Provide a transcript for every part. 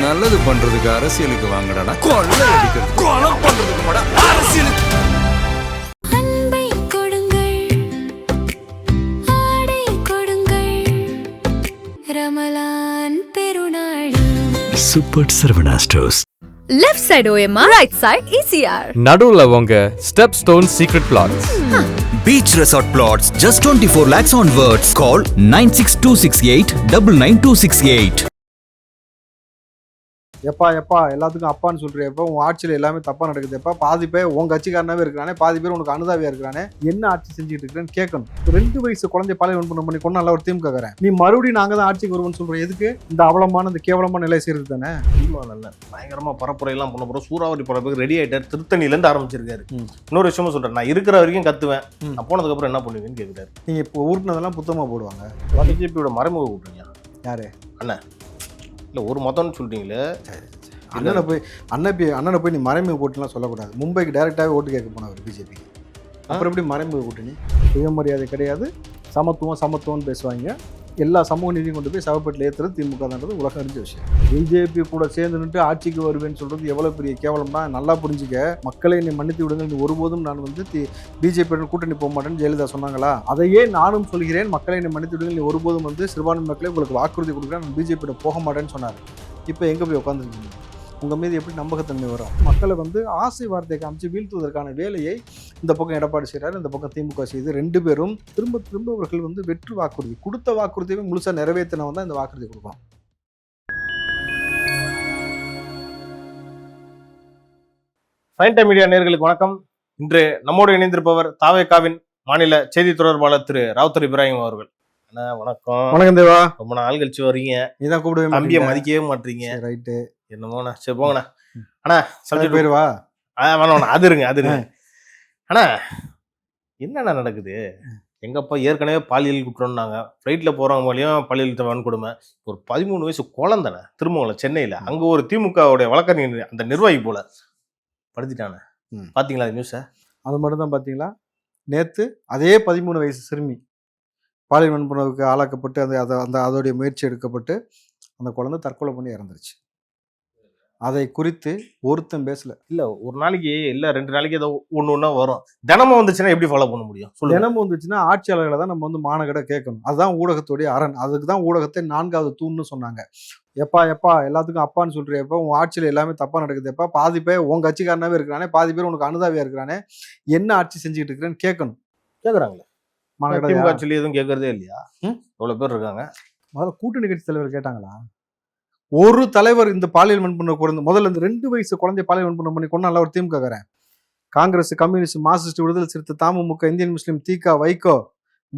நல்லது பண்றதுக்கு அரசியலுக்கு வாங்கடா, கொள்ளை அடிக்கிறது கொலை பண்றதுக்கு மாடா அரசியலுக்கு. அன்பை கொடுங்கள், ஆடை கொடுங்கள், ரமலான் பெருநாள். Super Saravana stores. Left side OMR, right side ECR. நடுவுல உங்க step stone secret plots. Beach Resort Plots just 24 lakhs onwards. Call 9626899268. எப்பா எல்லாத்துக்கும் அப்பான்னு சொல்றியப்பா, உன் ஆட்சியில் எல்லாமே தப்பா நடக்குதுப்பா, பாதி பேர் உன் கட்சிக்காரனாவே இருக்கிறானே, பாதி பேர் உனக்கு அனுதாவியா இருக்கிறானே, என்ன ஆட்சி செஞ்சுட்டு இருக்கிறேன்னு கேட்கணும். 2 வயசு குழந்தை பாலியல் பண்ணி கொண்டு நல்லா ஒரு திமுக காரன், நீ மறுபடியும் நாங்க தான் ஆட்சிக்கு வருவோம்னு சொல்ற எதுக்கு? இந்த அவலமான இந்த கேவலமான நிலை செய்யறது தானே. நல்ல பயங்கரமா பரப்புரையெல்லாம் பண்ண போறோம். சூறாவளி பரப்புக்கு ரெடி ஆயிட்டாரு, திருத்தணிலேருந்து ஆரம்பிச்சிருக்காரு. இன்னொரு விஷயமும் சொல்றேன், நான் இருக்கிற வரைக்கும் கத்துவேன், நான் போனதுக்கு அப்புறம் என்ன பண்ணுவீங்கன்னு கேட்குறாரு. நீங்க இப்போ ஊட்டினதெல்லாம் புத்தகமா போடுவாங்க. பிஜேபியோட மறைமுக கூட்டுறீங்க யாரு அண்ணன்? இல்லை ஒரு மதம்னு சொல்லிட்டீங்களே, அண்ணனை போய் நீ மறைமுக கூட்டலாம் சொல்லக்கூடாது. மும்பைக்கு டைரெக்டாகவே ஓட்டு கேட்க போனவர் பிஜேபி, அப்புறம் எப்படி மறைமுக கூட்டணி? சுயமரியாதை கிடையாது, சமத்துவம்னு பேசுவாங்க. எல்லா சமூக நீதியும் கொண்டு போய் சவப்பேட்டில் ஏற்றுறது திமுக தான்றது உலகம் அறிஞ்ச விஷயம். பிஜேபி கூட சேர்ந்து நின்று ஆட்சிக்கு வருவேன்னு சொல்கிறது எவ்வளோ பெரிய கேவலம் தான் நல்லா புரிஞ்சுக்க. மக்களை நீ மன்னித்து விடுங்கள், நீ ஒருபோதும் நான் பிஜேபியுடன் கூட்டணி போக மாட்டேன்னு ஜெயலலிதா சொன்னாங்களா? அதையே நானும் சொல்கிறேன், மக்களை நீ மன்னித்து விடுங்கள், நீ ஒருபோதும் சிறுபான்மை மக்களை உங்களுக்கு வாக்குறுதி கொடுக்குறேன், நான் பிஜேபியோட போக மாட்டேன்னு சொன்னார். இப்போ எங்கே போய் உட்காந்துருக்கீங்க? உங்கள் மீது எப்படி நம்பகத்தன்மை வரும்? மக்களை ஆசை வார்த்தை காமிச்சு வீழ்த்துவதற்கான வேலையை இந்த பக்கம் எடப்பாடி செய்கிறார், இந்த பக்கம் திமுக செய்து 2 பேரும் திரும்ப அவர்கள் வெற்று வாக்குறுதி கொடுத்த வாக்குறுதியை முழுசாக நிறைவேற்றினவன் தான் இந்த வாக்குறுதி கொடுக்கணும். ஃபைன் டைம் மீடியா நேயர்களுக்கு வணக்கம். இன்று நம்மோடு இணைந்திருப்பவர் தாவேகாவின் மாநில செய்தி தொடர்பாளர் திரு ராவுத்தர் இப்ராஹிம் அவர்கள். அண்ணா வணக்கம். வணக்கம் தேவா, ரொம்ப நாள் கழிச்சு வரீங்க. நீதான் கூப்பிடுவே, தம்பியை மதிக்கவே மாட்டீங்க. ரைட்டு, என்னமோண்ணா, சரி போங்கண்ணா. அண்ணா சப்ஜெக்ட் போயிருவா. வேணாண்ணா, அது இருங்க. அண்ணா என்னண்ணா நடக்குது? எங்கப்பா ஏற்கனவே பாலியல் குற்றம்னாங்க, ஃப்ளைட்டில் போகிறவங்க மூலியம் பாலியல் வன்கொடுமை. ஒரு 13 வயசு குழந்தைண்ணே, திருமங்கலம் சென்னையில். அங்கே ஒரு திமுகவுடைய வழக்கறிஞர் அந்த நிர்வாகி போல படுத்திட்டானே, பார்த்தீங்களா நியூஸை? அது மட்டும் தான் பார்த்தீங்களா? நேற்று அதே 13 வயசு சிறுமி பாலியல் வன்புணர்வுக்கு ஆளாக்கப்பட்டு அதோடைய முயற்சி எடுக்கப்பட்டு அந்த குழந்தை தற்கொலை பண்ணி இறந்துருச்சு. அதை குறித்து ஒருத்தன் பேசல. இல்லை ஒரு நாளைக்கு இல்லை 2 நாளைக்கு ஏதோ ஒன்று வரும். தினமும் வந்துச்சுன்னா எப்படி ஃபாலோ பண்ண முடியும்? தினமும் வந்துச்சுன்னா ஆட்சியாளர்களை தான் நம்ம மானகட கேட்கணும். அதுதான் ஊடகத்துடைய அரண். அதுக்கு தான் ஊடகத்தை 4வது தூண்னு சொன்னாங்க. எப்பா எல்லாத்துக்கும் அப்பான்னு சொல்றியப்பா, உன் ஆட்சியில் எல்லாமே தப்பா நடக்குதுப்பா, பாதி பேர் உன் கட்சிக்காரனாவே இருக்கிறானே, பாதி பேர் உனக்கு அனுதாவியா இருக்கிறானே, என்ன ஆட்சி செஞ்சுக்கிட்டு இருக்கிறேன்னு கேட்கணும். கேட்குறாங்களே, திமுக ஆட்சியில் எதுவும் கேட்கறதே இல்லையா? எவ்வளோ பேர் இருக்காங்க. முதல்ல கூட்டணி கட்சி தலைவர் கேட்டாங்களா? ஒரு தலைவர் இந்த பாலியல் வன்புணர்வு குறைந்து முதல்ல இந்த 2 வயசு குழந்தை பாலியல் வன்புணர்வு பண்ணி கொண்டு நல்லா ஒரு திமுக காரன், காங்கிரஸ், கம்யூனிஸ்ட், மார்க்சிஸ்ட், விடுதலை சிறுத்தை, தமுமுக, இந்தியன் முஸ்லீம், திக, வைகோ,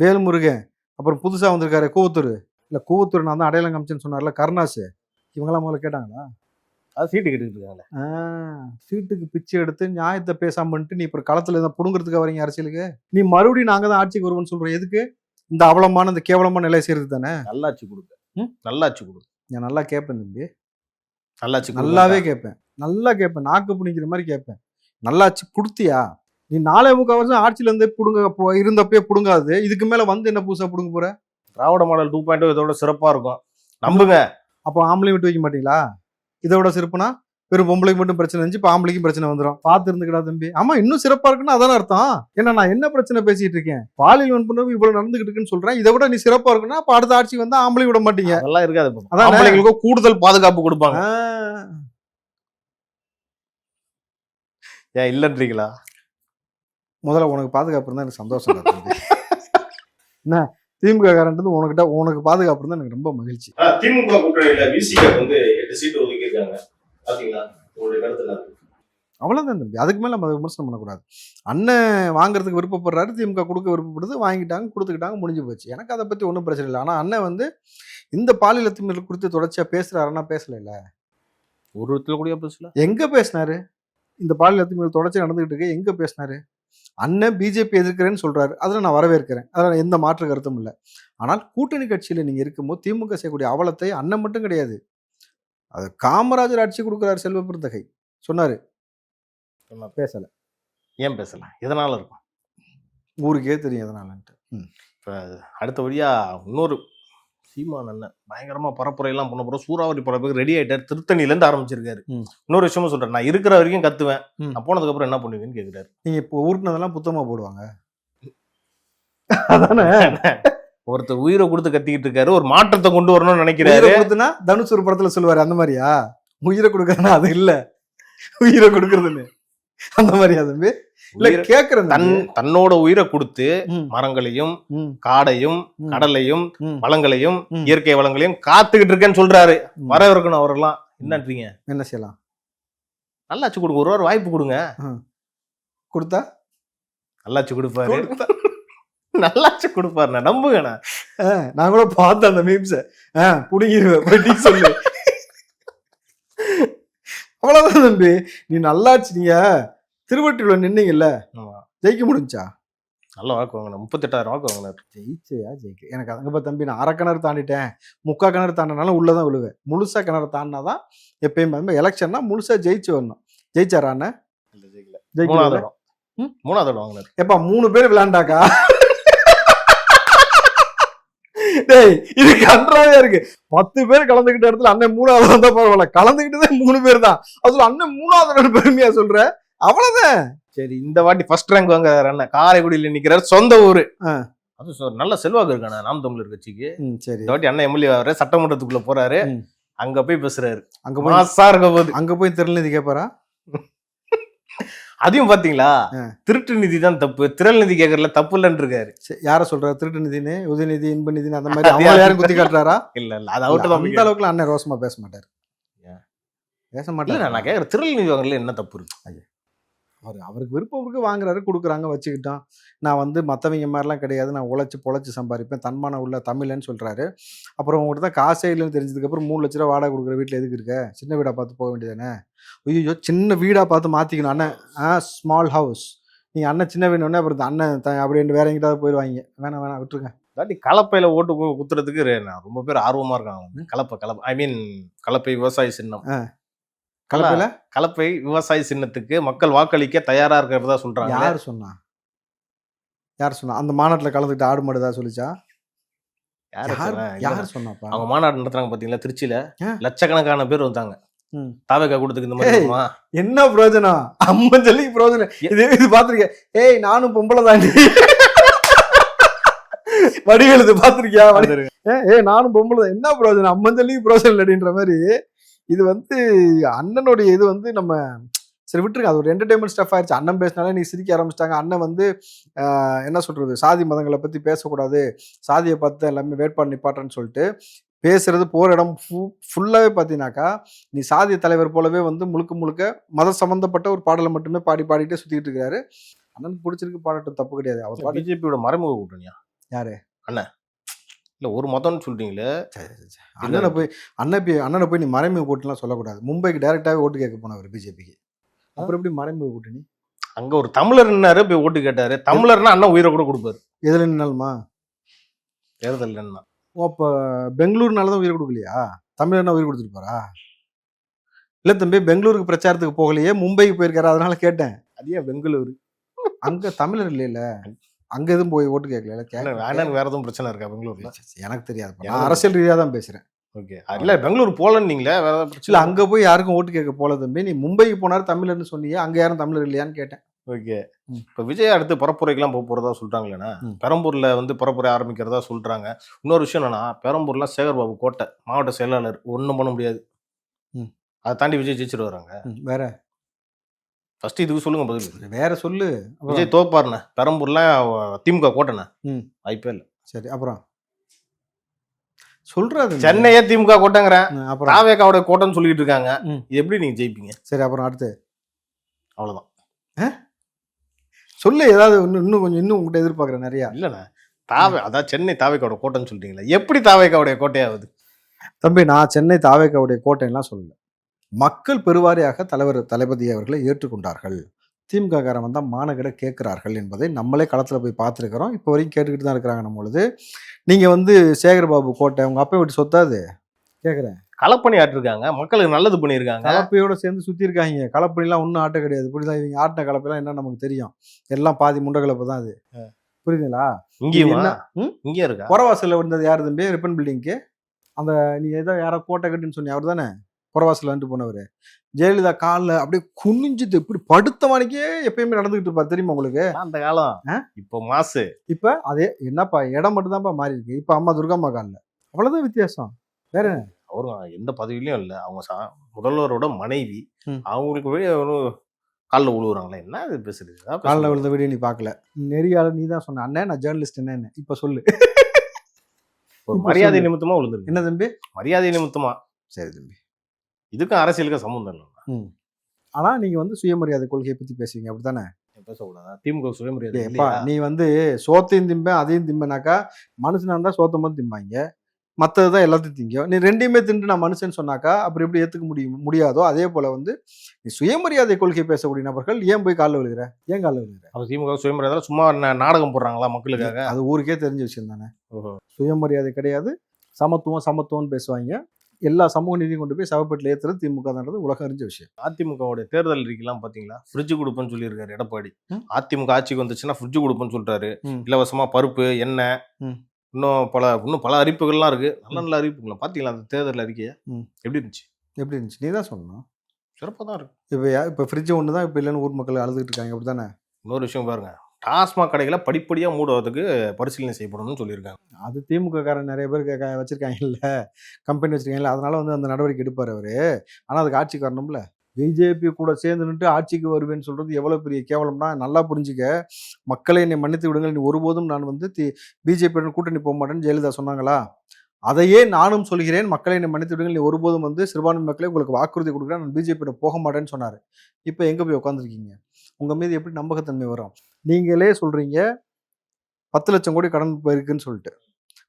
வேல்முருகன், அப்புறம் புதுசா வந்திருக்காரு கூவத்தூர். இல்ல கூவத்தூர் நான் தான் அடையாளம் காமிச்சேன்னு சொன்னார்ல கருணாசு. இவங்கெல்லாம் முதல்ல கேட்டாங்களா? அது சீட்டு கேட்டுக்கிட்டு இருக்காங்களே. சீட்டுக்கு பிச்சை எடுத்து நியாயத்தை பேசாம பண்ணிட்டு நீ இப்போ களத்துல எதாவது புடுங்கிறதுக்கு வரீங்க அரசியலுக்கு. நீ மறுபடியும் நாங்க தான் ஆட்சிக்கு வருவோம்னு சொல்ற எதுக்கு? இந்த அவலமான இந்த கேவலமான நிலை செய்யறது தானே. நல்லாட்சி கொடுக்க, நல்லாட்சி கொடுக்க. நான் நல்லா கேட்பேன் தம்பி, நல்லாட்சி நல்லாவே கேட்பேன், நல்லா கேட்பேன், நாக்கு பிடிக்கிற மாதிரி கேட்பேன். நல்லாட்சி கொடுத்தியா? நீ 4 வருஷம் ஆட்சியில இருந்து இருந்தப்பே புடுங்காது, இதுக்கு மேல என்ன புதுசா புடுங்க போற? திராவிட மாடல் 2.0 இதோட சிறப்பா இருக்கும், நம்புங்க. அப்போ ஆம்பளை விட்டு வைக்க மாட்டீங்களா? இதோட சிறப்புனா வெறும் பொம்பளைக்கு மட்டும் பிரச்சனை இருந்துச்சு, இப்போ ஆம்பளைக்கும் பிரச்சனை வந்துடும். பார்த்து இருந்துக்கடா தம்பி. ஆமா, இன்னும் சிறப்பா இருக்குன்னு அதான அர்த்தம். ஏன்னா நான் என்ன பிரச்சனை பேசிட்டு இருக்கேன்? பாலியல் வன்புணர்வு இவ்வளவு நடந்துகிட்டு இருக்குன்னு சொல்றேன். இதை விட நீ சிறப்பா இருக்குன்னா அப்ப அடுத்த ஆட்சி வந்து ஆம்பளை விட மாட்டீங்க. அதெல்லாம் இருக்காது. அதான் கூடுதல் பாதுகாப்பு கொடுப்பாங்க. ஏன் இல்லன்றீங்களா? முதல்ல உனக்கு பாதுகாப்பு இருந்தா எனக்கு சந்தோஷம் என்ன? திமுக காரன்றது உனக்கு பாதுகாப்பு இருந்தா எனக்கு ரொம்ப மகிழ்ச்சி. திமுக கூட்டணியில விசிக வந்து 8 சீட்டு ஒதுக்கி இருக்காங்க, பாத்தீங்களா? உங்களுடைய கருத்து அவ்வளவுதான் தம்பி, அதுக்கு மேல நம்ம விமர்சனம் பண்ணக்கூடாது. அண்ணன் வாங்குறதுக்கு விருப்பப்படுறாரு, திமுக கொடுக்க விருப்பப்படுது, வாங்கிட்டாங்க, கொடுத்துக்கிட்டாங்க, முடிஞ்சு போச்சு. எனக்கு அதை பத்தி ஒன்றும் பிரச்சனை இல்லை. ஆனா அண்ணன் இந்த பாலியல் திமிழ் குறித்து தொடர்ச்சியா பேசுறாருன்னா பேசல இல்ல, ஒரு இடத்துல கூட பேசல. எங்க பேசினாரு? இந்த பாலியல் திமிழ் தொடர்ச்சி நடந்துகிட்டு இருக்கு, எங்க பேசினாரு? அண்ணன் பிஜேபி எதிர்க்கிறேன்னு சொல்றாரு, அதில் நான் வரவேற்கிறேன், அதில் எந்த மாற்று கருத்தும் இல்லை. ஆனால் கூட்டணி கட்சியில நீங்க இருக்கும்போது திமுக செய்யக்கூடிய அவலத்தை அண்ணன் மட்டும் கிடையாது, அது காமராஜர் ஆட்சி கொடுக்குறாரு. செல்வ பெருந்தகை சொன்னாரு, பேசல. ஏன் பேசல? எதனால இருக்கும்? ஊருக்கே தெரியும் எதனாலன்ட்டு. இப்போ அடுத்த வழியா இன்னொரு சீமான் அண்ணன் பயங்கரமா பரப்புரையெல்லாம் பண்ண போறோம், சூறாவளி பரப்புக்கு ரெடி ஆயிட்டாரு, திருத்தணில இருந்து ஆரம்பிச்சிருக்காரு. இன்னொரு விஷயமும் சொல்றேன், நான் இருக்கிற வரைக்கும் கத்துவேன், நான் போனதுக்கு அப்புறம் என்ன பண்ணுவீங்கன்னு கேக்குறாரு. நீங்க இப்போ ஊருக்குனதெல்லாம் புத்தகமா போடுவாங்க அதானே. ஒருத்தர் உயிரை கொடுத்து கத்திக்கிட்டு இருக்காரு, ஒரு மாற்றத்தை கொண்டு வரணும்னு நினைக்கிறாரு. கொடுத்துனா தனுஷ் ஒரு படத்துல சொல்லுவாரு அந்த மாதிரியா, உயிரை கொடுக்கறதுனா அது இல்ல, உயிரை கொடுக்கறதுன்னு அந்த மாதிரியா தம்பி? இல்ல கேக்குறேன், தன்னோட உயிரை கொடுத்து மரங்களையும் காடையும் கடலையும் வளங்களையும் இயற்கை வளங்களையும் காத்துக்கிட்டு இருக்கேன்னு சொல்றாரு. வர இருக்கணும் அவரெல்லாம். என்னன்றீங்க? என்ன செய்யலாம்? நல்லாச்சு கொடுங்க, ஒரு வாய்ப்பு கொடுங்க. கொடுத்தா நல்லாச்சு கொடுப்பாரு, நல்லாச்சு கொடுப்பாரு, நம்புங்கண்ணா. நான் கூட பார்த்தேன் அந்த மீம்ஸ. புடிங்கிருவேன் சொல்லு. அவ்வளவுதான் தம்பி. நீ நல்லாச்சு, நீங்க திருவொற்றியூர்ல நின்னீங்கல்ல, ஜெயிக்க முடிஞ்சா? நல்ல வாக்கு வாங்கின, 38,000 வாக்கு வாங்கினார். ஜெயிக்க எனக்கு அங்க தம்பி, நான் அரை கிணறு தாண்டிட்டேன், முக்கா கிணறு தாண்டினாலும் உள்ளதான் விழுவேன். முழுசா கிணறு தாண்டினாதான் எப்பயும் எலெக்ஷன்னா முழுசா ஜெயிச்சு வரணும். ஜெயிச்சாரா அண்ணன்? மூணாவது இடம் வாங்கினார். எப்பா 3 பேர் விளையாண்டாக்கா? டேய் இது கன்றாவே இருக்கு. 10 பேர் கலந்துகிட்ட இடத்துல அண்ணன் 3வது வந்தா பரவாயில்ல, கலந்துகிட்டதே 3 பேர் தான். அதுல அண்ணன் 3வது பெருமையா சொல்ற, அவ்வளவுதான். சரி, இந்த வாட்டி ஃபர்ஸ்ட் ரேங்க் வாங்குறாரு அண்ணன். காரைக்குடியில நிக்கிறாரு, சொந்த ஊரு. அது நல்ல செல்வாக்கு இருக்கான நாம் தமிழர் கட்சிக்கு. சரி, இந்த வாட்டி அண்ணன் எம்எல்ஏ ஆகுறாரு, சட்டமன்றத்துக்குள்ள போறாரு, அங்க போய் பேசுறாரு. அங்க போய் அங்க போய் திருநிதி கேட்பாரா? அதையும் பாத்தீங்களா? திருட்டு நிதி தான் தப்பு, திரள் நிதி கேட்கறதுல தப்பு இல்லன்னு இருக்காரு. யார சொல்றாரு திருட்டு நிதினு? உதயநிதி, இன்ப நிதினு அந்த மாதிரி அவங்க யாரும் குத்தி காட்டுறாரா? இல்ல அது அவர்கிட்ட அந்த அளவுக்கு அண்ணன் ரோசமா பேச மாட்டாரு. பேச மாட்டாரு. நான் கேட்கறேன், திரள் நிதி வாங்கல என்ன தப்பு இருக்கு? அவருக்கு விருப்பம் வாங்குறாரு, கொடுக்குறாங்க, வச்சுக்கிட்டோம். நான் வந்து மற்றவங்க மாதிரிலாம் கிடையாது, நான் உழைச்சி பொழைச்சி சம்பாதிப்பேன், தன்மானம் உள்ள தமிழன்னு சொல்றாரு. அப்புறம் உங்கள்கிட்ட தான் காசே இல்லைன்னு தெரிஞ்சதுக்கப்புறம் 3 லட்ச ரூபா வாடகை கொடுக்குற வீட்டில் எதுக்கு இருக்க? சின்ன வீடாக பார்த்து போக வேண்டியதானே? ஐயோ சின்ன வீடாக பார்த்து மாற்றிக்கணும் அண்ணன். Small house. நீங்கள் அண்ணன் சின்ன வீடுன்னு அப்புறம் அண்ணன் அப்படின்னு வேற எங்கிட்டாவது போயிடுவாங்க. வேணாம் விட்டுருங்க. இல்லாட்டி கலப்பையில ஓட்டு குத்துறதுக்கு ரொம்ப பேர் ஆர்வமா இருக்காங்க. கலப்பை ஐ மீன் கலப்பை விவசாய சின்னம். கலப்பை விவசாய சின்னத்துக்கு மக்கள் வாக்களிக்க தயாரா இருக்கிறதா சொல்றாங்க. யார் சொன்னா? அந்த மாநாட்டுல கலந்துக்கிட்டு ஆடு மாடுதா சொல்லிச்சா? யார் சொன்னாப்பா? அவங்க மாநாடு நடத்துறாங்க பாத்தீங்களா திருச்சியில, லட்சக்கணக்கான பேர் வந்தாங்க. தாவேக்கா கொடுத்துக்கு இந்த மாதிரி என்ன பிரயோஜனம்? அம்மன் சொல்லி பிரயோஜனம் இது பாத்திருக்கேன். ஏய் நானும் பொம்பளை தாண்டி வடிவேலு பாத்திருக்கியா? நானும் பொம்பளை தான், என்ன பிரயோஜனம்? அம்மன் சொல்லி பிரயோஜனம் இல்லைன்ற மாதிரி. இது வந்து அண்ணனுடைய இது வந்து நம்ம சரி விட்டுருங்க, அது ஒரு என்டர்டைன்மெண்ட் ஸ்டஃப் ஆயிடுச்சு. அண்ணன் பேசினாலே நீ சிரிக்க ஆரம்பிச்சிட்டாங்க. அண்ணன் வந்து என்ன சொல்றது, சாதி மதங்களை பத்தி பேசக்கூடாது, சாதியை பார்த்து எல்லாமே வேட்பாடு நிப்பாட்டன்னு சொல்லிட்டு பேசுறது போற இடம் ஃபுல்லாவே பார்த்தீங்கன்னாக்கா நீ சாதிய தலைவர் போலவே வந்து முழுக்க மத சம்பந்தப்பட்ட ஒரு பாடலை மட்டுமே பாடிட்டே சுத்திட்டு இருக்காரு. அண்ணனுக்கு பிடிச்சிருக்கு, பாடட்டும், தப்பு கிடையாது. அவர் பிஜேபியோட மறைமுக கூட்டணியா? யாரு? அண்ணன் இல்ல ஒரு மதம்னு சொல்றீங்களே. அண்ணனை போய் நீ மறைமுக கூட்டணிலாம் சொல்லக்கூடாது. மும்பைக்கு டைரக்டாவே ஓட்டு கேட்க போனவர் பிஜேபிக்கு, அப்புறம் எப்படி மறைமுக கூட்டணி? அங்க ஒரு தமிழர் நின்னாரு, போய் ஓட்டு கேட்டாரு. தமிழர்னா அண்ணன் உயிரை கூட கொடுப்பாரு. எதுல நின்னாலுமா? தேர்தல். அப்ப பெங்களூர்னாலதான் உயிர் கொடுக்கலையா? தமிழர்னா உயிர் கொடுத்துருப்பாரா? இல்ல தம்பி, பெங்களூருக்கு பிரச்சாரத்துக்கு போகலையே, மும்பைக்கு போயிருக்காரு, அதனால கேட்டேன். அதே பெங்களூரு, அங்க தமிழர் இல்லையில, அங்க எதுவும் போய் ஓட்டு கேட்கல. வேற எதுவும் பிரச்சனை இருக்கா பெங்களூர்ல? எனக்கு தெரியாது, நான் அரசியல் ரீதியா தான் பேசுறேன். ஓகே, இல்ல பெங்களூர் போலன்னீங்களே, வேற ஏதாவது பிரச்சனை? இல்ல அங்க போய் யாருக்கும் ஓட்டு கேட்க போல தம்பி. நீ மும்பைக்கு போனாரு தமிழர்னு சொன்னீங்க, அங்க யாரும் தமிழர் இல்லையான்னு கேட்டேன். ஓகே, இப்ப விஜய் அடுத்து பரப்புரைக்கெல்லாம் போறதா சொல்றாங்களேண்ணா. பெரம்பூர்ல வந்து பரப்புரை ஆரம்பிக்கிறதா சொல்றாங்க. இன்னொரு விஷயம் என்னன்னா, பெரம்பூர்ல சேகர்பாபு கோட்டை மாவட்ட செயலாளர், ஒண்ணும் பண்ண முடியாது. அதை தாண்டி விஜய் ஜெயிச்சுட்டு வராங்க. வேற ஃபர்ஸ்ட் இதுக்கு சொல்லுங்க பதில். வேற சொல்லு. விஜய் தோப்பாருண்ணே பெரம்பூர்ல, திமுக கோட்டைண்ணே, வாய்ப்பே இல்லை. சரி, அப்புறம் சொல்றாரு சென்னையே திமுக கோட்டைங்கிறேன், அப்புறம் தாவேக்காவோட கோட்டைன்னு சொல்லிட்டு இருக்காங்க. இது எப்படி நீங்க ஜெயிப்பீங்க? சரி, அப்புறம் அடுத்து அவ்வளவுதான். சொல்லு ஏதாவது இன்னும் கொஞ்சம், இன்னும் உங்கள்கிட்ட எதிர்பார்க்குறேன் நிறையா. இல்லைண்ணா, அதான் சென்னை தாவேக்காவோட கோட்டைன்னு சொல்றீங்களா? எப்படி தாவேக்காவுடைய கோட்டையாவது? தம்பி, நான் சென்னை தாவேக்காவுடைய கோட்டையெல்லாம் சொல்லல. மக்கள் பெருவாரியாக தளபதி அவர்களை ஏற்றுக்கொண்டார்கள். திமுக காரன் வந்தால் மாநகர கேட்கிறார்கள் என்பதை நம்மளே களத்தில் போய் பார்த்துருக்கிறோம். இப்போ வரைக்கும் கேட்டுக்கிட்டு தான் இருக்கிறாங்க. நம்மளுது நீங்கள் வந்து சேகர்பாபு கோட்டை உங்கள் அப்பா வீட்டு சொத்தாது கேட்குறேன். களப்பணி ஆட்டிருக்காங்க, மக்களுக்கு நல்லது பண்ணியிருக்காங்க. கலப்பையோட சேர்ந்து சுற்றி இருக்காங்க. கலப்பணிலாம் ஒன்றும் ஆட்ட கிடையாது. இப்படிதான் இவங்க ஆட்டின கலப்பைலாம் என்ன நமக்கு தெரியும்? எல்லாம் பாதி முண்டை கலப்பு தான் அது. புரியுதுங்களா? இங்கேயுமா என்ன? ம்? இங்கேயும் இருக்கா? புறவாசல்ல வந்தது யாரு தம்பி? ரிப்பன் பில்டிங்க்கு அந்த நீ ஏதோ யாரோ கோட்டை கட்டுன்னு சொன்னி அவர் தானே புறவாசல்ல வந்துட்டு போனவர். ஜெயலலிதா காலில் அப்படியே குனிஞ்சுட்டு இப்படி படுத்த மணிக்கே எப்பயுமே நடந்துகிட்டு இருப்பார் தெரியுமா உங்களுக்கு? அந்த காலம் இப்போ மாசு. இப்ப அதே என்னப்பா இடம் மட்டும் தான்ப்பா மாறி இருக்கு. இப்ப அம்மா துர்காம்மா காலில் அவ்வளவுதான் வித்தியாசம். அவரும் எந்த பதவியிலயும் இல்லை. அவங்க முதல்வரோட மனைவி. ம். அவங்களுக்கு வெளியே காலில் விழுவுறாங்களே, என்ன இது பேசுறது? காலில் விழுந்த வீடியோ நீ பார்க்கல. நெறியாளர் நீ தான் சொன்ன அண்ணே நான் ஜேர்னலிஸ்ட் என்ன இப்ப சொல்லு. ஒரு மரியாதை நிமித்தமா விழுந்துருக்கு. என்ன தம்பி? மரியாதை நிமித்தமா. சரி தம்பி. இதுக்கும் அரசியலுக்கும் சம்மந்தம் இல்லை. ஆனா நீங்க சுயமரியாதை கொள்கையை பத்தி பேசுவீங்க அப்படித்தானே? பேசக்கூடாதா? திமுக சுயமரியாதை ஏப்பா நீ சோத்தையும் திம்பேன் அதையும் திம்பனாக்கா மனுஷனா இருந்தா சோத்த மட்டும் திம்பாங்க, மற்றதுதான் எல்லாத்தையும் திங்கும். நீ ரெண்டையுமே தின்று நான் மனுஷன் சொன்னாக்கா அப்புறம் எப்படி ஏத்துக்க முடியாதோ அதே போல நீ சுயமரியாதை கொள்கை பேசக்கூடிய நபர்கள் ஏன் போய் காலில் விழுகிற? ஏன் காலில் விழுகிற? அப்ப திமுக சுயமரியாதை சும்மா நாடகம் போடுறாங்களா மக்களுக்காக? அது ஊருக்கே தெரிஞ்ச விஷயம் தானே. ஓஹோ. சுயமரியாதை கிடையாது, சமத்துவம்னு பேசுவாங்க. எல்லா சமூக நீதியும் கொண்டு போய் சவப்பேட்டில் ஏத்துறது திமுக தான்றது உலகம் அறிஞ்ச விஷயம். அதிமுகவுடைய தேர்தல் அறிக்கைலாம் பாத்தீங்களா? ஃப்ரிட்ஜ் கொடுப்பேன்னு சொல்லியிருக்காரு எடப்பாடி. அதிமுக ஆட்சிக்கு வந்துச்சுன்னா ஃப்ரிட்ஜ் கொடுப்பேன்னு சொல்றாரு. இலவசமா பருப்பு, எண்ணெய், இன்னும் பல அறிவிப்புகள்லாம் இருக்கு. நல்ல அறிவிப்புகள் பாத்தீங்களா? அந்த தேர்தல் அறிக்கையை எப்படி இருந்துச்சு? நீ தான் சொல்லணும். சிறப்பாக தான் இருக்கு. இப்போ ஃப்ரிட்ஜ் ஒன்று தான் இப்போ இல்லைன்னு ஊர் மக்கள் அழுதுட்டு இருக்காங்க அப்படித்தானே? இன்னொரு விஷயம் பாருங்க, டாஸ்மாக் கடைகளை படிப்படியாக மூடுவதற்கு பரிசீலனை செய்யப்படணும்னு சொல்லியிருக்காங்க. அது திமுக காரன் நிறைய பேர் வச்சிருக்காங்க இல்ல, கம்பெனி வச்சிருக்காங்கல்ல, அதனால அந்த நடவடிக்கை எடுப்பார் அவரு. ஆனால் அதுக்கு ஆட்சி காரணம்ல. பிஜேபி கூட சேர்ந்து நின்று ஆட்சிக்கு வருவேன்னு சொல்றது எவ்வளவு பெரிய கேவலம்னா நல்லா புரிஞ்சுக்க. மக்களை என்னை மன்னித்து விடுங்கள், நீ ஒருபோதும் நான் பிஜேபியுடன் கூட்டணி போக மாட்டேன்னு ஜெயலலிதா சொன்னாங்களா? அதையே நானும் சொல்கிறேன், மக்களை என்னை மன்னித்து விடுங்கள், நீ ஒருபோதும் சிறுபான்மை மக்களை உங்களுக்கு வாக்குறுதி கொடுக்குறேன், நான் பிஜேபியோட போக மாட்டேன்னு சொன்னார். இப்போ எங்கே போய் உட்காந்துருக்கீங்க? உங்கள் மீது எப்படி நம்பகத்தன்மை வரும்? நீங்களே சொல்கிறீங்க 10 லட்சம் கோடி கடன் இருக்குன்னு சொல்லிட்டு.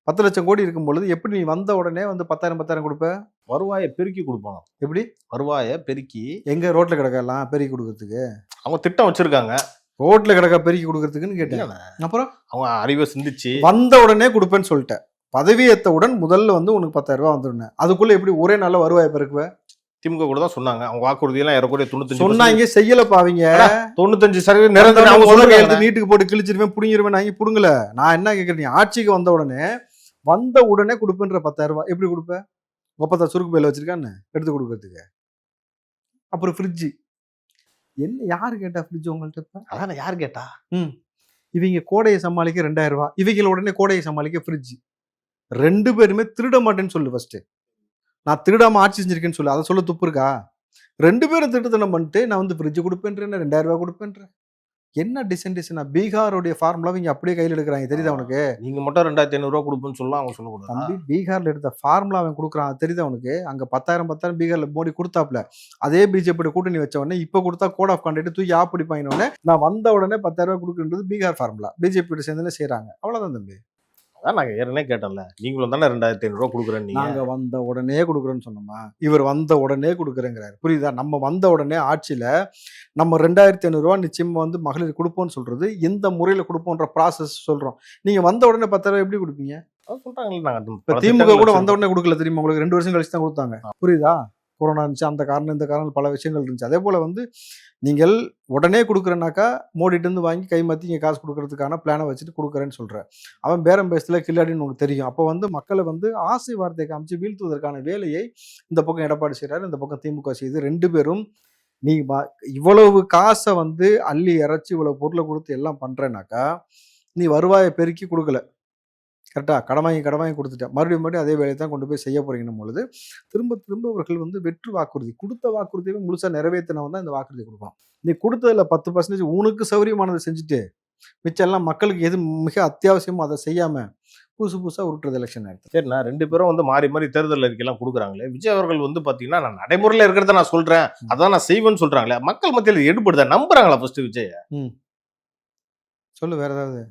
10 லட்சம் கோடி இருக்கும்பொழுது எப்படி நீ வந்த உடனே 10,000 கொடுப்ப? வருவாயை பெருக்கி கொடுப்பாங்க. எப்படி வருவாயை பெருக்கி? எங்கே ரோட்டில் கிடக்கலாம் பெருக்கி கொடுக்கறதுக்கு? அவங்க திட்டம் வச்சுருக்காங்க. ரோட்டில் கிடக்க பெருக்கி கொடுக்கறதுக்குன்னு கேட்டேன். அப்புறம் அவங்க அறிவை சிந்திச்சு வந்த உடனே கொடுப்பேன்னு சொல்லிட்டேன். பதவியேற்றவுடன் முதல்ல உனக்கு 10,000 ரூபா வந்துருந்தேன். அதுக்குள்ள எப்படி ஒரே நாள்ல வருவாயை பெருக்குவ? திமுக கூட தான் சொன்னாங்க. அவங்க வாக்குறுதி எல்லாம் ஏறக்குறைய 95 சொன்னாங்க, செய்யலப்பா. அவங்க 95% நிரந்தரம் அவங்க சொல்ற கையெழுத்து நீட்டுக்கு போட்டு கிழிச்சிருவேன் புடுங்கிருவேன். நான் புடுங்கல. நான் என்ன கேட்கறேன், நீ ஆட்சிக்கு வந்த உடனே கொடுப்பேன்ற 10,000 ரூபாய் எப்படி கொடுப்ப? 30 சுருக்கு பையில வச்சிருக்கான்னு எடுத்து கொடுக்கறதுக்கு. அப்புறம் ஃப்ரிட்ஜ் என்ன யாரு கேட்டா? ஃப்ரிட்ஜ் உங்கள்கிட்ட இப்ப அதான் யாரு கேட்டா? இவங்க கோடையை சமாளிக்க 2,000 ரூபாய், இவங்கள உடனே கோடையை சமாளிக்க ஃப்ரிட்ஜ். 2 பேருமே திருட மாட்டேன்னு சொல்லு. ஃபர்ஸ்ட் நான் திருடாம ஆட்சி செஞ்சிருக்கேன்னு சொல்லு. அதை சொல்ல துப்பு இருக்கா? 2 பேரும் திருட்டுத்தனம் பண்ணிட்டு நான் ஃப்ரிட்ஜ் கொடுப்பேன்றேன், 2,000 ரூபாய் கொடுப்பேன்றேன். என்ன டிசன்டிஷனா? பீகாருடைய ஃபார்முலாவை இங்க அப்படியே கையில் எடுக்கிறாங்க. தெரியுதா உனக்கு? நீங்க மட்டும் 2,500 ரூபாய் கொடுப்பேன்னு சொல்லலாம். அவங்க சொல்லக்கூடாது. தம்பி, பீகார்ல எடுத்த ஃபார்முலா அவன் கொடுக்குறான். தெரியுதா உனக்கு? அங்க 10,000 பீகார்ல மோடி கொடுத்தாப்ல. அதே பிஜேபி கூட்டணி வச்ச உடனே இப்ப கொடுத்தா கோட் ஆஃப் கான்டக்ட் தூக்கி ஆப்பிடிப்பாங்க. உடனே நான் வந்த உடனே 10,000 ரூபாய் கொடுக்குறது பீகார் ஃபார்முலா. பிஜேபி சேர்ந்து செய்யறாங்க. அவ்வளவுதான் தம்பி. அதான் நாங்க ஏற்கனவே கேட்டோம்ல, நீங்களும் தானே 2,500 ரூபாய் கொடுக்குறேன். நாங்க வந்த உடனே கொடுக்குறோன்னு சொன்னோமா? இவர் வந்த உடனே கொடுக்குறேங்கிறாரு. புரியுதா? நம்ம வந்த உடனே ஆட்சியில நம்ம 2,500 ரூபாய் நிச்சயமா மகளிர் கொடுப்போம்னு சொல்றது எந்த முறையில கொடுப்போன்ற ப்ராசஸ் சொல்றோம். நீங்க வந்த உடனே 10,000 ரூபாய் எப்படி கொடுப்பீங்க? சொல்றாங்க. திமுக கூட வந்த உடனே கொடுக்கல தெரியுமா உங்களுக்கு? 2 வருஷம் கழிச்சு தான் கொடுத்தாங்க. புரியுதா? கொரோனா இருந்துச்சு, அந்த காரணம் இந்த காரணம் பல விஷயங்கள் இருந்துச்சு. அதே போல நீங்கள் உடனே கொடுக்குறேன்னாக்கா மோடிட்டு இருந்து வாங்கி கை மாற்றி இங்கே காசு கொடுக்கறதுக்கான பிளானை வச்சுட்டு கொடுக்குறேன்னு சொல்கிறேன். அவன் பேரம் பேசல கில்லாடின்னு உங்களுக்கு தெரியும். அப்போ மக்களை ஆசை வார்த்தை காமிச்சு வீழ்த்துவதற்கான வேலையை இந்த பக்கம் எடப்பாடி செய்கிறாரு, இந்த பக்கம் திமுக செய்யுது. 2 பேரும் நீ இவ்வளவு காசை அள்ளி இறைச்சி இவ்வளவு பொருளை கொடுத்து எல்லாம் பண்ணுறேன்னாக்கா நீ வருவாயை பெருக்கி கொடுக்கல. கரெக்டாக கடன் வாங்கி கொடுத்துட்டேன். மறுபடியும் அதே வேலையை தான் கொண்டு போய் செய்ய போறீங்கன்னும் பொழுது திரும்ப அவர்கள் வெற்று வாக்குறுதி கொடுத்த வாக்குறுதியை முழுசாக நிறைவேற்றினவன் தான் இந்த வாக்குறுதி கொடுப்பான். நீ கொடுத்ததில் 10% உனக்கு சௌகரியமானதை செஞ்சுட்டு மிச்சம் எல்லாம் மக்களுக்கு எது மிக அத்தியாவசியமோ அதை செய்யாம புதுசா உருட்டுறது எலெக்ஷன் ஆயிடுச்சு. சரிண்ணா, 2 பேரும் மாறி தேர்தல் அறிக்கையெல்லாம் கொடுக்குறாங்களே. விஜய் அவர்கள் பாத்தீங்கன்னா நான் நடைமுறையில் இருக்கிறத நான் சொல்றேன், அதான் நான் செய்வேன்னு சொல்றாங்களே. மக்கள் மத்தியில் எடுபடுதா? நம்புறாங்களா ஃபர்ஸ்ட் விஜய்? சொல்லு வேற ஏதாவது.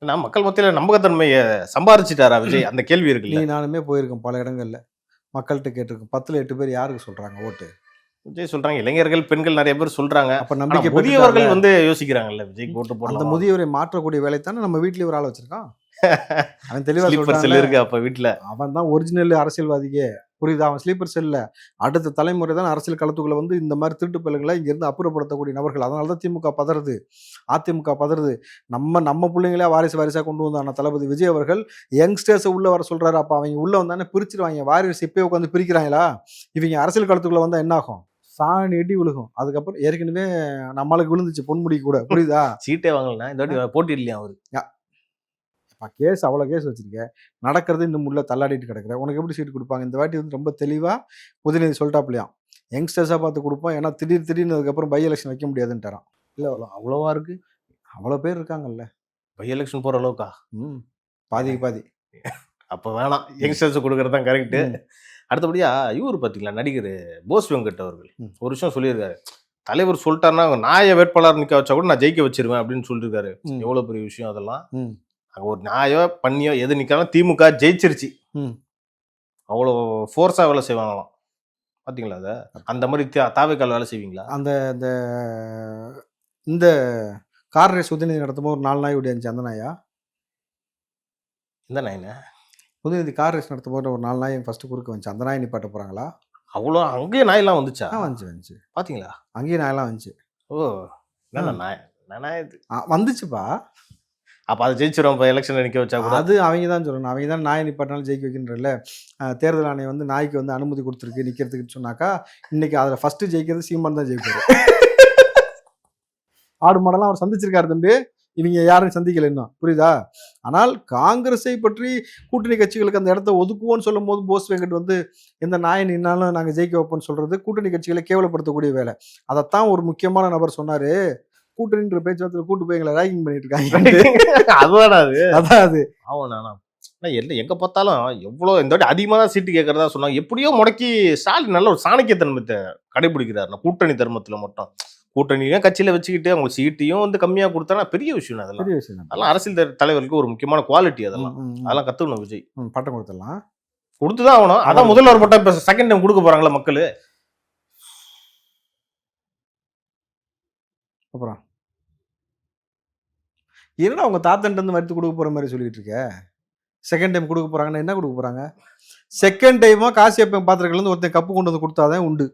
நான் மக்கள் மத்தியில் நம்பகத்தன்மையை சம்பாதிச்சிட்டாரா விஜய்? அந்த கேள்வி இருக்கு. நீ நானுமே போயிருக்கேன் பல இடங்கள்ல, மக்கள்கிட்ட கேட்டிருக்கேன். 10ல் 8 பேர் யாருக்கு சொல்றாங்க ஓட்டு? விஜய் சொல்றாங்க. இளைஞர்கள், பெண்கள் நிறைய பேர் சொல்றாங்க. அப்ப நம்பிக்கை முதியவர்கள் யோசிக்கிறாங்கல்ல விஜய் ஓட்டு போடலாம். அந்த முதியவரை மாற்றக்கூடிய வேலை தானே நம்ம வீட்லயே ஒரு ஆள் வச்சிருக்கான். அவன் தெளிவா இருக்கு. அப்ப வீட்டுல அவன் தான் ஒரிஜினல் அரசியல்வாதிக்கே. புரியுதா? அவன் ஸ்லீப்பர் செல்ல. அடுத்த தலைமுறை தான் அரசியல் களத்துக்குள்ள வந்து இந்த மாதிரி திருட்டு பயில்களை இங்கிருந்து அப்புறப்படுத்தக்கூடிய நபர்கள். அதனால தான் திமுக பதறுது, அதிமுக பதறுது. நம்ம பிள்ளைங்களே வாரிசா கொண்டு வந்தான தளபதி விஜய் அவர்கள் யங்ஸ்டர்ஸை உள்ள வர சொல்றாரு. அப்ப அவங்க உள்ள வந்தானே பிரிச்சிருவாங்க. வாரிசு இப்பயே உட்காந்து பிரிக்கிறாங்களா? இவங்க அரசியல் களத்துக்குள்ள வந்தா என்ன ஆகும்? சாணி எட்டி விழுகும். அதுக்கப்புறம் ஏற்கனவே நம்மளுக்கு விழுந்துச்சு பொன்முடி கூட, புரியுதா? சீட்டே வாங்கலனா இந்த வாட்டி போட்டி இல்லையா அவரு? கேஸ் அவ்வளோ கேஸ் வச்சிருக்க, நடக்கிறது இன்னும் உள்ள தள்ளாடிட்டு கிடக்குற, உனக்கு எப்படி சீட்டு கொடுப்பாங்க? இந்த வாட்டி வந்து ரொம்ப தெளிவாக உதயநிதி சொல்லிட்டாப்லையாம், யங்ஸ்டர்ஸாக பார்த்து கொடுப்போம். ஏன்னா திடீர்னு அதுக்கப்புறம் பை எலெக்ஷன் வைக்க முடியாதுன்ட்டாராம். இல்லை அவ்வளோவா இருக்கு, அவ்வளோ பேர் இருக்காங்கல்ல. பை எலெக்ஷன் போகிற அளவுக்கா? பாதிக்கு பாதி. அப்போ வேணாம், யங்ஸ்டர்ஸ் கொடுக்குறது தான் கரெக்டு. அடுத்தபடியா இவர் பார்த்தீங்களா, நடிகர் போஸ் வெங்கட் அவர்கள் ஒரு விஷயம் சொல்லியிருக்காரு. தலைவர் சொல்லிட்டாருன்னா நாயை வேட்பாளர் நிற்க வச்சா கூட நான் ஜெயிக்க வச்சிருவேன் அப்படின்னு சொல்லியிருக்காரு. எவ்வளோ பெரிய விஷயம் அதெல்லாம். அங்கே ஒரு நியாயோ பண்ணியோ எது நிற்காலும் திமுக ஜெயிச்சிருச்சு. அவ்வளோ ஃபோர்ஸாக வேலை செய்வாங்களாம். பார்த்தீங்களா அதை? அந்த மாதிரி தாவைக்கால் வேலை செய்வீங்களா? இந்த கார் ரேஸ் உதயநிதி நடத்தும்போது ஒரு 4 நாய் ஓடியாச்சு. அந்த நாயா? இந்த நாயினா? உதயநிதி கார் ரேஸ் நடத்தும்போது ஒரு 4 நாய் ஃபர்ஸ்ட் குறுக்க வந்துச்சு. அந்த நாய் நிப்பாட்ட போகிறாங்களா? அவ்வளோ அங்கேயே நாயெல்லாம் வந்துச்சா? வந்துச்சு. பார்த்தீங்களா? அங்கேயே நாயெல்லாம் வந்துச்சு. ஓ, என்ன நாய் இது வந்துச்சுப்பா. அப்போ அதை ஜெயிச்சிடும். இப்போ எலெக்ஷனில் நிற்க வச்சா கூட அது அவங்க தான் சொல்லணும். அவங்க தான் நாயை நிப்பாட்டினாலும் ஜெயிக்க வைக்கின்றல. தேர்தல் ஆணையம் வந்து நாய்க்கு வந்து அனுமதி கொடுத்துருக்கு நிற்கிறதுக்கு சொன்னாக்கா, இன்னைக்கு அதில் ஃபர்ஸ்ட் ஜெயிக்கிறது சீமான் தான் ஜெயிப்பாரு. ஆடு மாடெல்லாம் அவர் சந்திச்சிருக்காரு தம்பி. இவங்க யாரும் சந்திக்கல இன்னும், புரியுதா? ஆனால் காங்கிரஸை பற்றி கூட்டணி கட்சிகளுக்கு அந்த இடத்த ஒதுக்குவோன்னு சொல்லும் போது போஸ் வெங்கட் வந்து எந்த நாயை நின்னாலும் நாங்கள் ஜெயிக்க வைப்போம்னு சொல்றது கூட்டணி கட்சிகளை கேவலப்படுத்தக்கூடிய வேலை. அதைத்தான் ஒரு முக்கியமான நபர் சொன்னாரு. கூட்டணின்ற பேச்சுவார்த்தை கூட்டு போய் எங்களை ரேகிங் பண்ணிட்டு இருக்காங்க. அதான் அது ஆமாண்ணா. எங்க பார்த்தாலும் எவ்வளோ இந்த வாட்டி அதிகமாக தான் சீட்டு கேட்கறதா சொன்னாங்க. எப்படியோ முடக்கி ஸ்டாலின் நல்ல ஒரு சாணக்கிய தர்மத்தை கடைபிடிக்கிறாரு. கூட்டணி தர்மத்துல மட்டும் கூட்டணியும் கட்சியில வச்சுக்கிட்டு அவங்க சீட்டையும் வந்து கம்மியா கொடுத்தா பெரிய விஷயம். அதெல்லாம் அரசியல் தலைவருக்கு ஒரு முக்கியமான குவாலிட்டி. அதெல்லாம் கத்துக்கணும். விஜய் பட்டம் கொடுத்துடலாம், கொடுத்துதான் ஆகணும். அதான் முதல்வர் பட்டம் இப்ப செகண்ட் டைம் கொடுக்க போறாங்களா மக்கள். அப்புறம் என்னடா உங்க தாத்தன்ட்டு இருந்து மறுத்து கொடுக்க போற மாதிரி சொல்லிட்டு இருக்க? செகண்ட் டைம் கொடுக்க போறாங்கன்னா என்ன கொடுக்க போறாங்க? செகண்ட் டைமா காசியப்பன் பாத்திரங்கள் இருந்து ஒருத்தன் கப்பு கொண்டு வந்து கொடுத்தாதான் உண்டு.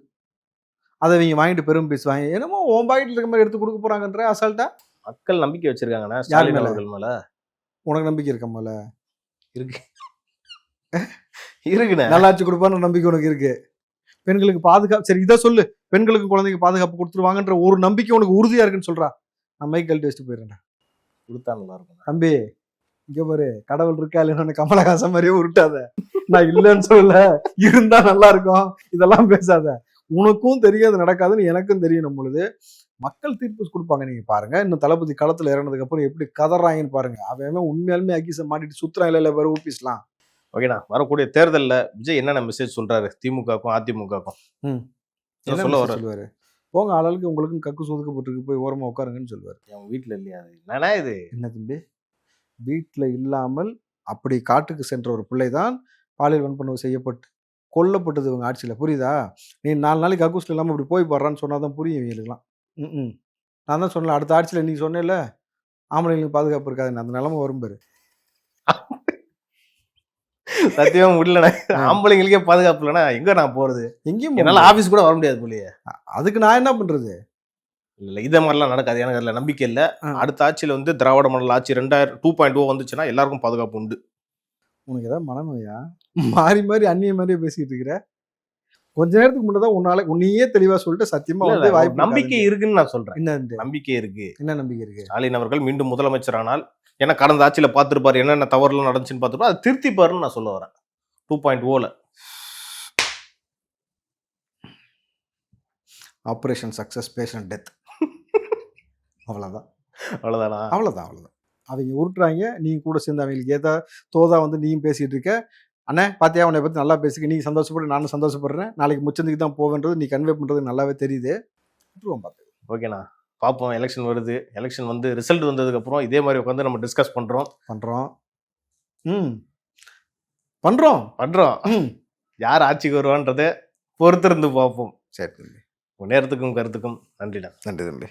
அதை இவங்க வாங்கிட்டு பெரும் பேசுவாங்க. என்னமோ உன் பாக்கெட்ல இருக்க மாதிரி எடுத்து கொடுக்க போறாங்கன்ற அசால்ட்டா. மக்கள் நம்பிக்கை வச்சிருக்காங்கண்ணா ஸ்டாலின் அவர்கள் மேல. உனக்கு நம்பிக்கை இருக்க மேல இருக்கு? இருக்குண்ணே. நல்லாச்சு கொடுப்பான்னு நம்பிக்கை உனக்கு இருக்கு? பெண்களுக்கு பாதுகாப்பு, சரி இதை சொல்லு, பெண்களுக்கு குழந்தைக்கு பாதுகாப்பு கொடுத்துருவாங்கன்ற ஒரு நம்பிக்கை உனக்கு உறுதியா இருக்குன்னு சொல்றா. நான் மைக் கழட்டி வச்சுட்டு போயிடுறேன். கொடுத்தா நல்லா இருக்கும் தம்பி. இங்க பாரு, கடவுள் இருக்கா இல்லைன்னு கமலஹாசன் மாதிரியே உருட்டாத. நான் இல்லைன்னு சொல்லல, இருந்தா நல்லா இருக்கும். இதெல்லாம் பேசாத. உனக்கும் தெரியும் அது நடக்காதுன்னு, எனக்கும் தெரியும். பொழுது மக்கள் தீர்ப்பு கொடுப்பாங்க. நீங்க பாருங்க, இன்னும் தளபதி களத்துல இறங்கினதுக்கு அப்புறம் எப்படி கதறாங்கன்னு பாருங்க. அவன் உண்மையாலுமே அக்கீச மாட்டிட்டு சுத்துறான். இல்ல வேற ஊப்பிஸ்லாம். ஓகேண்ணா, வரக்கூடிய தேர்தலில் விஜய் என்னென்ன மெசேஜ் சொல்றாரு திமுகக்கும் அதிமுகக்கும்? என்ன சொல்லுவாரு? போங்க, ஆளுக்கு உங்களுக்கும் கக்கு சொதுக்கப்பட்டிருக்கு, போய் ஓரமா உட்காருங்கன்னு சொல்லுவாரு. என் வீட்டுல இல்லையா? என்னன்னா இது என்ன தம்பி? வீட்டுல இல்லாமல் அப்படி காட்டுக்கு சென்ற ஒரு பிள்ளைதான் பாலியல் வன்புணர்வு செய்யப்பட்டு கொல்லப்பட்டது இவங்க ஆட்சியில, புரியுதா? நீ 4 நாளைக்கு கக்கூஸ்ல இல்லாம இப்படி போய் போடுறான்னு சொன்னாதான் புரியும் இவங்களுக்குலாம். நான் தான் சொன்னேன், அடுத்த ஆட்சியில நீ சொன்னேன்ல ஆம்பளைங்களுக்கு பாதுகாப்பு இருக்காதுன்னு, அந்த நிலைமை வரும் பாரு. சத்தியமா முடியல. ஆம்பளைங்களுக்கே பாதுகாப்பு இல்லைன்னா எங்க நான் போறது? எங்கேயும் என்னால ஆபீஸ் கூட வர முடியாது போலயே. அதுக்கு நான் என்ன பண்றது? இல்ல இதை மாதிரிலாம் நடக்காது. எனக்கு அதுல நம்பிக்கை இல்லை. அடுத்த ஆட்சியில வந்து திராவிட மாடல் ஆட்சி 2.0 வந்துச்சுன்னா எல்லாருக்கும் பாதுகாப்பு உண்டு. உனக்கு ஏதாவது மனநோயா? மாறி மாறி அந்நிய மாதிரியே பேசிட்டு இருக்கிற. கொஞ்ச நேரத்துக்கு முன்னதான் உன்னையே தெளிவா சொல்லிட்டு சத்தியமா வந்து வாய்ப்பு நம்பிக்கை இருக்குன்னு நான் சொல்றேன். என்ன நம்பிக்கை இருக்கு? என்ன நம்பிக்கை இருக்கு? ஸ்டாலின் அவர்கள் மீண்டும் முதலமைச்சர் ஆனால், ஏன்னா கடந்த ஆட்சியில பார்த்துருப்பாரு என்னென்ன தவறுலாம் நடந்துச்சுன்னு பார்த்துருப்பாரு, அதை திருத்திப்பாருன்னு நான் சொல்ல வரேன். 2.0 ஆப்ரேஷன் சக்சஸ் பேஷண்ட் டெத். அவ்வளவுதான். அவ்வளவுதானா? அவ்வளவுதான். அவங்க உருட்டுறாங்க, நீ கூட சேர்ந்து அவங்களுக்கு ஏதா தோதா வந்து நீயும் பேசிட்டு இருக்க. அண்ணே பாத்தியா, உன்னை பத்தி நல்லா பேசுக்க, நீ சந்தோஷப்படு, நானும் சந்தோஷப்படுறேன். நாளைக்கு முச்சந்துக்கு தான் போவேன்றது நீ கன்வே பண்றது நல்லாவே தெரியுது. பார்த்து ஓகேண்ணா, பார்ப்போம். எலெக்ஷன் வருது. எலெக்ஷன் வந்து ரிசல்ட் வந்ததுக்கு அப்புறம் இதே மாதிரி உட்காந்து நம்ம டிஸ்கஸ் பண்றோம். யார் ஆட்சிக்கு வருவான்றதை பொறுத்திருந்து பார்ப்போம். சரி தம்பி, நேரத்துக்கும் கருத்துக்கும் நன்றிடா. நன்றி தம்பி.